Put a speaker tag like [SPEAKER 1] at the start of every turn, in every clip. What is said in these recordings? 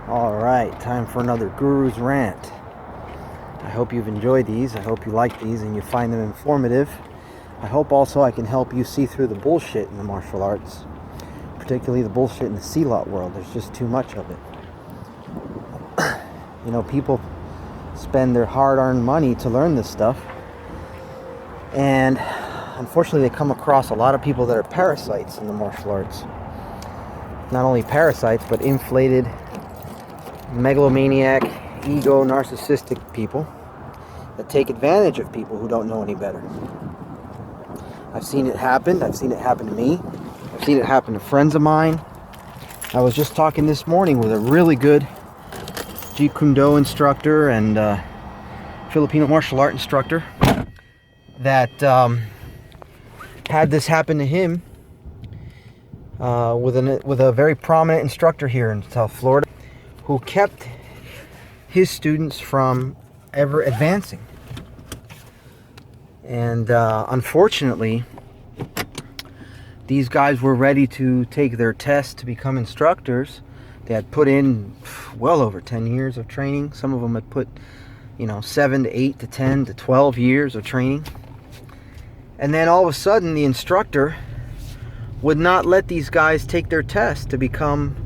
[SPEAKER 1] Alright, time for another Guru's Rant. I hope you've enjoyed these. I hope you like these and you find them informative. I hope also I can help you see through the bullshit in the martial arts, particularly the bullshit in the Silat world. There's just too much of it. You know, people spend their hard-earned money to learn this stuff, and unfortunately they come across a lot of people that are parasites in the martial arts. Not only parasites, but inflated, megalomaniac, ego, narcissistic people that take advantage of people who don't know any better. I've seen it happen. I've seen it happen to me. I've seen it happen to friends of mine. I was just talking this morning with a really good Jeet Kune Do instructor and Filipino martial art instructor that had this happen to him with a very prominent instructor here in South Florida, who kept his students from ever advancing. And unfortunately, these guys were ready to take their test to become instructors. They had put in well over 10 years of training. Some of them had put, 7 to 8 to 10 to 12 years of training. And then all of a sudden, the instructor would not let these guys take their test to become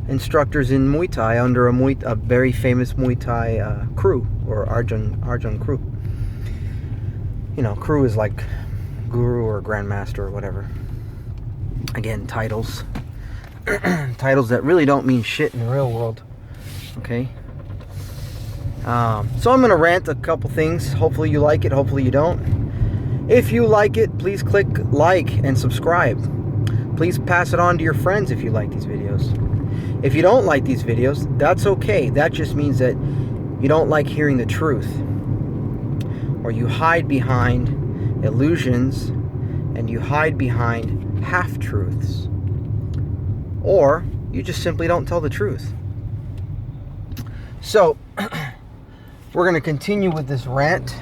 [SPEAKER 1] instructors in Muay Thai under a very famous Muay Thai crew, or Arjun crew. Crew is like guru or grandmaster or whatever. Again, titles. Titles that really don't mean shit in the real world. Okay? So I'm going to rant a couple things. Hopefully you like it. Hopefully you don't. If you like it, please click like and subscribe. Please pass it on to your friends if you like these videos. If you don't like these videos, that's okay. That just means that you don't like hearing the truth, or you hide behind illusions, and you hide behind half-truths, or you just simply don't tell the truth. So, we're going to continue with this rant.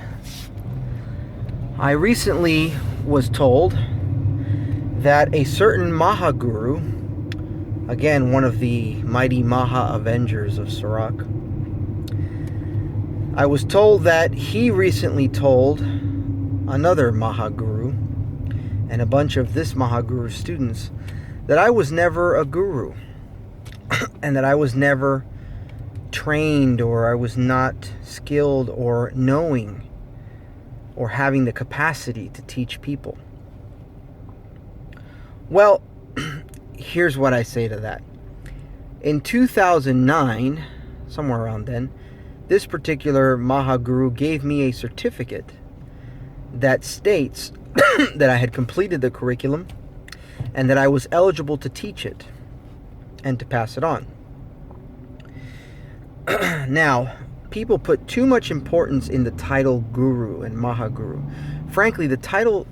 [SPEAKER 1] I recently was told that a certain Maha Guru, again, one of the mighty Maha Avengers of Silat, I was told that he recently told another Maha Guru and a bunch of this Maha Guru students that I was never a guru and that I was never trained, or I was not skilled or knowing or having the capacity to teach people. Well, here's what I say to that. In 2009, somewhere around then, this particular Maha Guru gave me a certificate that states that I had completed the curriculum and that I was eligible to teach it and to pass it on. Now, people put too much importance in the title Guru and Maha Guru. Frankly, the title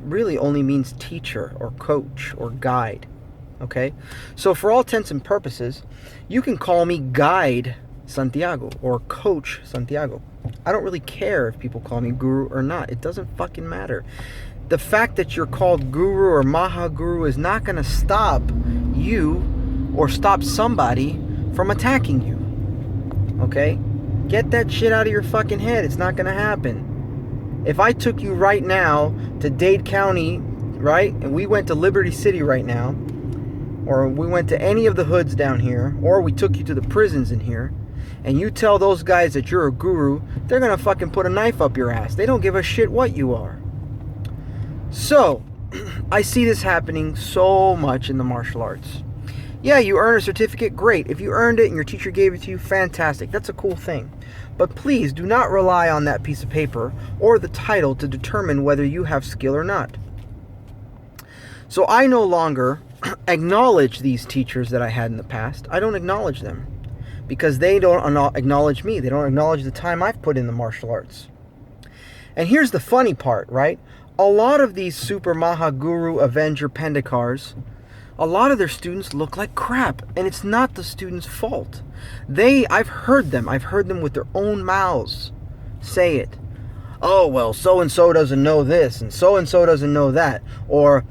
[SPEAKER 1] really only means teacher or coach or guide. Okay? So for all intents and purposes, you can call me Guide Santiago or Coach Santiago. I don't really care if people call me Guru or not. It doesn't fucking matter. The fact that you're called Guru or Maha Guru is not going to stop you or stop somebody from attacking you. Okay? Get that shit out of your fucking head. It's not going to happen. If I took you right now to Dade County, right, and we went to Liberty City right now, or we went to any of the hoods down here, or we took you to the prisons in here, and you tell those guys that you're a guru, they're going to fucking put a knife up your ass. They don't give a shit what you are. So, I see this happening so much in the martial arts. Yeah, you earn a certificate, great. If you earned it and your teacher gave it to you, fantastic. That's a cool thing. But please do not rely on that piece of paper or the title to determine whether you have skill or not. So I no longer acknowledge these teachers that I had in the past. I don't acknowledge them because they don't acknowledge me. They don't acknowledge the time I've put in the martial arts. And here's the funny part, right? A lot of these super Maha Guru Avenger Pendekars, a lot of their students look like crap, and it's not the students' fault. I've heard them with their own mouths say it. Oh, well, so-and-so doesn't know this, and so-and-so doesn't know that. Or,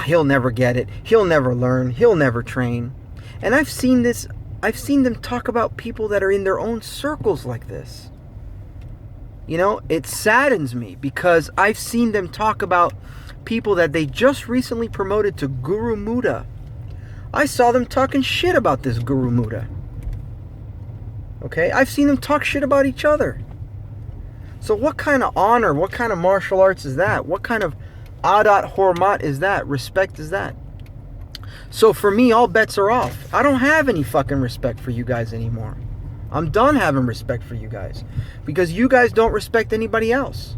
[SPEAKER 1] he'll never get it. He'll never learn. He'll never train. And I've seen this I've seen them talk about people that are in their own circles like this. You know, it saddens me because I've seen them talk about people that they just recently promoted to Guru Muda. I saw them talking shit about this Guru Muda. Okay? I've seen them talk shit about each other. So what kind of honor, what kind of martial arts is that? What kind of adat hormat is that? Respect is that? So for me, all bets are off. I don't have any fucking respect for you guys anymore. I'm done having respect for you guys. Because you guys don't respect anybody else.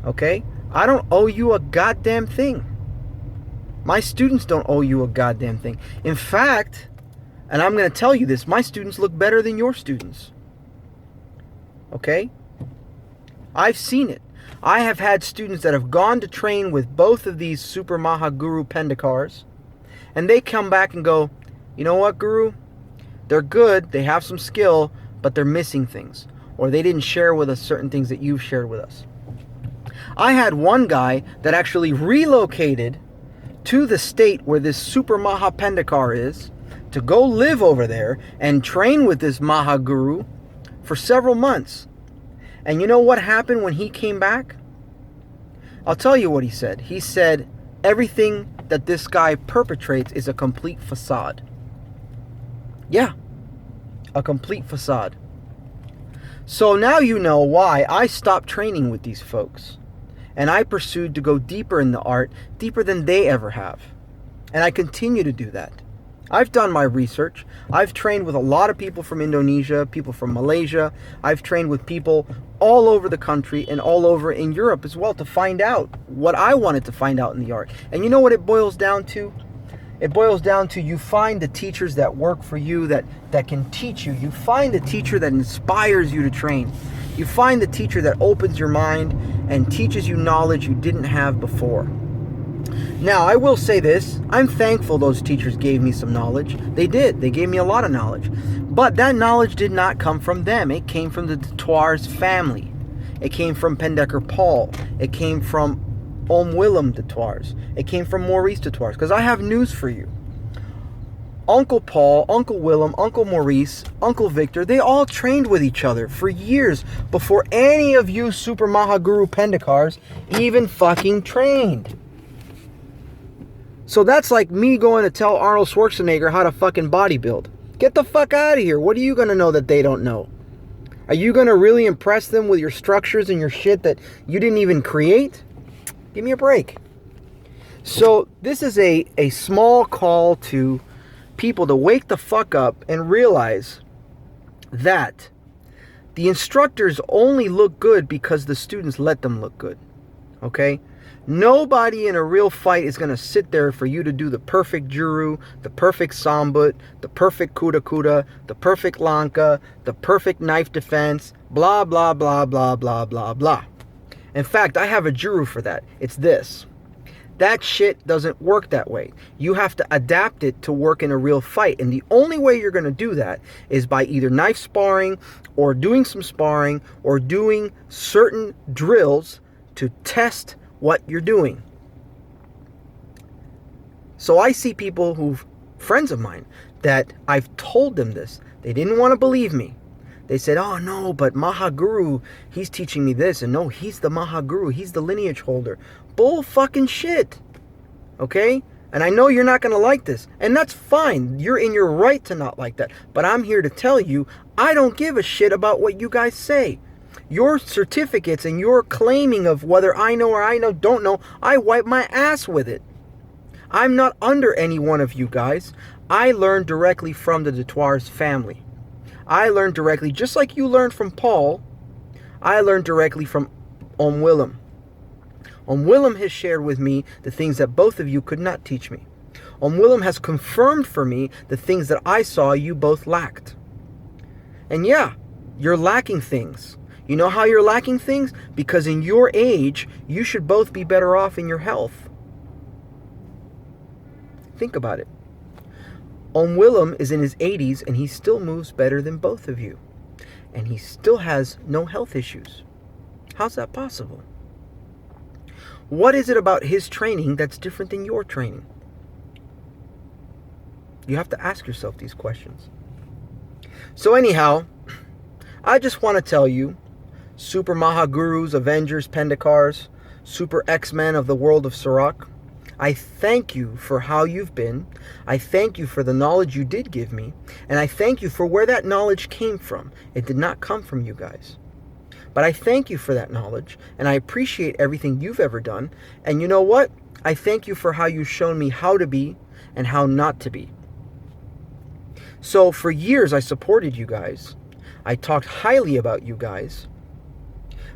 [SPEAKER 1] Okay? I don't owe you a goddamn thing. My students don't owe you a goddamn thing. In fact, and I'm going to tell you this, my students look better than your students. Okay? I've seen it. I have had students that have gone to train with both of these Super Maha Guru Pendekars, and they come back and go, you know what, Guru? They're good, they have some skill, but they're missing things. Or they didn't share with us certain things that you've shared with us. I had one guy that actually relocated to the state where this Super Maha Pendekar is, to go live over there and train with this Maha Guru for several months. And you know what happened when he came back? I'll tell you what he said. He said, everything that this guy perpetrates is a complete facade. Yeah, a complete facade. So now you know why I stopped training with these folks. And I pursued to go deeper in the art, deeper than they ever have. And I continue to do that. I've done my research. I've trained with a lot of people from Indonesia, people from Malaysia. I've trained with people all over the country and all over in Europe as well to find out what I wanted to find out in the art. And you know what it boils down to? It boils down to you find the teachers that work for you, that can teach you. You find the teacher that inspires you to train. You find the teacher that opens your mind and teaches you knowledge you didn't have before. Now, I will say this. I'm thankful those teachers gave me some knowledge. They did. They gave me a lot of knowledge. But that knowledge did not come from them. It came from the Detwars family. It came from Pendekar Paul. It came from Willem Detwars. It came from Maurice Detwars. Because I have news for you. Uncle Paul, Uncle Willem, Uncle Maurice, Uncle Victor, they all trained with each other for years before any of you Super Maha Guru Pendekars even fucking trained. So that's like me going to tell Arnold Schwarzenegger how to fucking bodybuild. Get the fuck out of here. What are you going to know that they don't know? Are you going to really impress them with your structures and your shit that you didn't even create? Give me a break. So this is a small call to people to wake the fuck up and realize that the instructors only look good because the students let them look good. Okay? Nobody in a real fight is going to sit there for you to do the perfect Juru, the perfect Sambut, the perfect Kuda Kuda, the perfect Lanka, the perfect knife defense, blah, blah, blah, blah, blah, blah, blah. In fact, I have a Juru for that. It's this. That shit doesn't work that way. You have to adapt it to work in a real fight. And the only way you're going to do that is by either knife sparring or doing some sparring or doing certain drills to test what you're doing. So I see people friends of mine, that I've told them this. They didn't want to believe me. They said, oh no, but Maha Guru, he's teaching me this. And no, he's the Maha Guru. He's the lineage holder. Bull fucking shit. Okay? And I know you're not going to like this. And that's fine. You're in your right to not like that. But I'm here to tell you, I don't give a shit about what you guys say. Your certificates and your claiming of whether I know or don't know, I wipe my ass with it. I'm not under any one of you guys. I learned directly from the Detwars family. I learned directly, just like you learned from Paul, I learned directly from Willem. Willem has shared with me the things that both of you could not teach me. Willem has confirmed for me the things that I saw you both lacked. And yeah, you're lacking things. You know how you're lacking things? Because in your age, you should both be better off in your health. Think about it. Willem is in his 80s and he still moves better than both of you. And he still has no health issues. How's that possible? What is it about his training that's different than your training? You have to ask yourself these questions. So anyhow, I just want to tell you, Super Maha Gurus, Avengers, Pendekars, Super X-Men of the world of Sirach, I thank you for how you've been. I thank you for the knowledge you did give me. And I thank you for where that knowledge came from. It did not come from you guys. But I thank you for that knowledge. And I appreciate everything you've ever done. And you know what? I thank you for how you've shown me how to be and how not to be. So for years I supported you guys. I talked highly about you guys.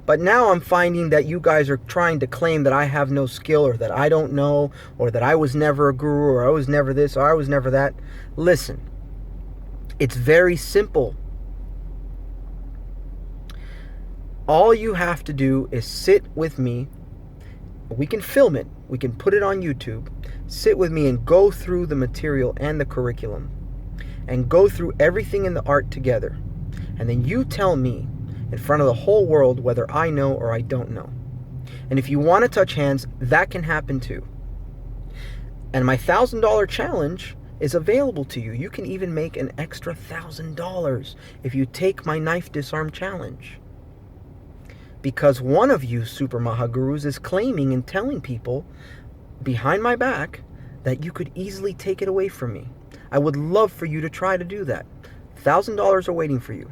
[SPEAKER 1] But now I'm finding that you guys are trying to claim that I have no skill, or that I don't know, or that I was never a guru, or I was never this, or I was never that. Listen, it's very simple. All you have to do is sit with me. We can film it. We can put it on YouTube. Sit with me and go through the material and the curriculum. And go through everything in the art together. And then you tell me in front of the whole world whether I know or I don't know. And if you want to touch hands, that can happen too. And my $1,000 challenge is available to you. You can even make an extra $1,000 if you take my knife disarm challenge. Because one of you Super Maha Gurus is claiming and telling people behind my back that you could easily take it away from me. I would love for you to try to do that. $1,000 are waiting for you.